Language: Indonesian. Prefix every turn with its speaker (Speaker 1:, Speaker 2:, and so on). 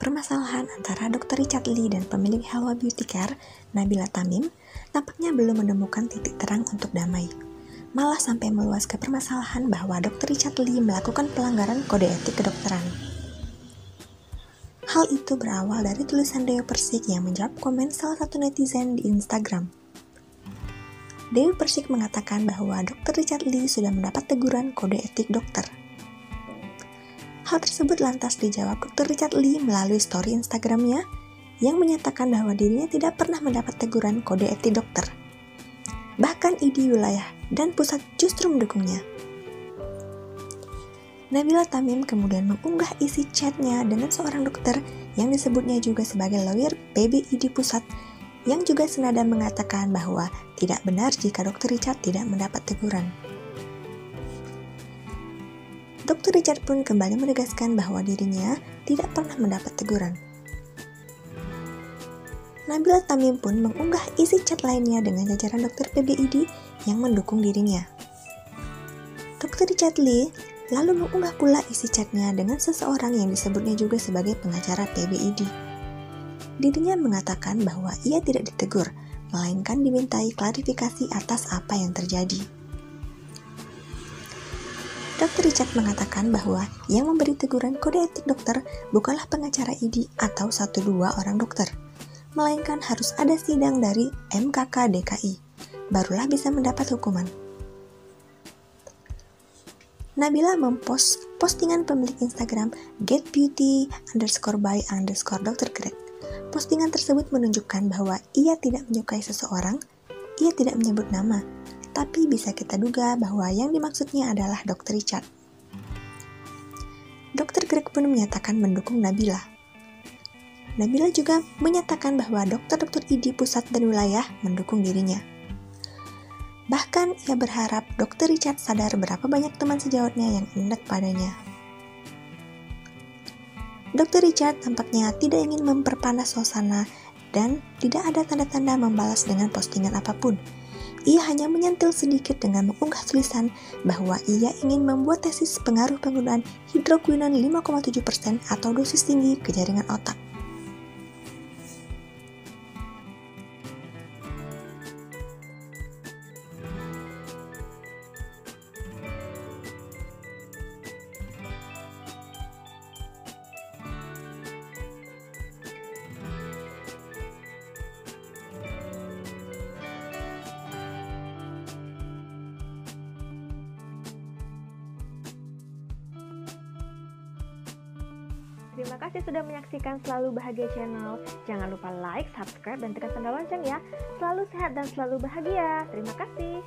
Speaker 1: Permasalahan antara Dr. Richard Lee dan pemilik Halwa Beauty Care, Nabila Tamim, tampaknya belum menemukan titik terang untuk damai. Malah sampai meluas ke permasalahan bahwa Dr. Richard Lee melakukan pelanggaran kode etik kedokteran. Hal itu berawal dari tulisan Dewi Persik yang menjawab komen salah satu netizen di Instagram. Dewi Persik mengatakan bahwa Dr. Richard Lee sudah mendapat teguran kode etik dokter. Hal tersebut lantas dijawab Dr. Richard Lee melalui story Instagramnya yang menyatakan bahwa dirinya tidak pernah mendapat teguran kode etik dokter. Bahkan ID wilayah dan pusat justru mendukungnya. Nabila Tamim kemudian mengunggah isi chatnya dengan seorang dokter yang disebutnya juga sebagai lawyer PBID pusat yang juga senada mengatakan bahwa tidak benar jika Dr. Richard tidak mendapat teguran. Dr. Richard pun kembali menegaskan bahwa dirinya tidak pernah mendapat teguran. Nabila Tamim pun mengunggah isi chat lainnya dengan jajaran dokter PBID yang mendukung dirinya. Dr. Richard Lee lalu mengunggah pula isi chatnya dengan seseorang yang disebutnya juga sebagai pengacara PBID. Dirinya mengatakan bahwa ia tidak ditegur, melainkan dimintai klarifikasi atas apa yang terjadi. Dr. Richard mengatakan bahwa yang memberi teguran kode etik dokter bukanlah pengacara ID atau 1-2 orang dokter, melainkan harus ada sidang dari MKK DKI, barulah bisa mendapat hukuman. Nabila mempost postingan pemilik Instagram getbeauty_by_Dr. Postingan tersebut menunjukkan bahwa ia tidak menyukai seseorang, ia tidak menyebut nama, tapi bisa kita duga bahwa yang dimaksudnya adalah Dr. Richard. Dr. Greg pun menyatakan mendukung Nabila. Nabila juga menyatakan bahwa dokter-dokter ID pusat dan wilayah mendukung dirinya. Bahkan ia berharap Dr. Richard sadar berapa banyak teman sejawatnya yang ingat padanya. Dr. Richard tampaknya tidak ingin memperpanas suasana dan tidak ada tanda-tanda membalas dengan postingan apapun. Ia hanya menyentil sedikit dengan mengunggah tulisan bahwa ia ingin membuat tesis pengaruh penggunaan hidroquinon 5,7% atau dosis tinggi ke jaringan otak.
Speaker 2: Terima kasih sudah menyaksikan Selalu Bahagia Channel. Jangan lupa like, subscribe, dan tekan tanda lonceng ya. Selalu sehat dan selalu bahagia. Terima kasih.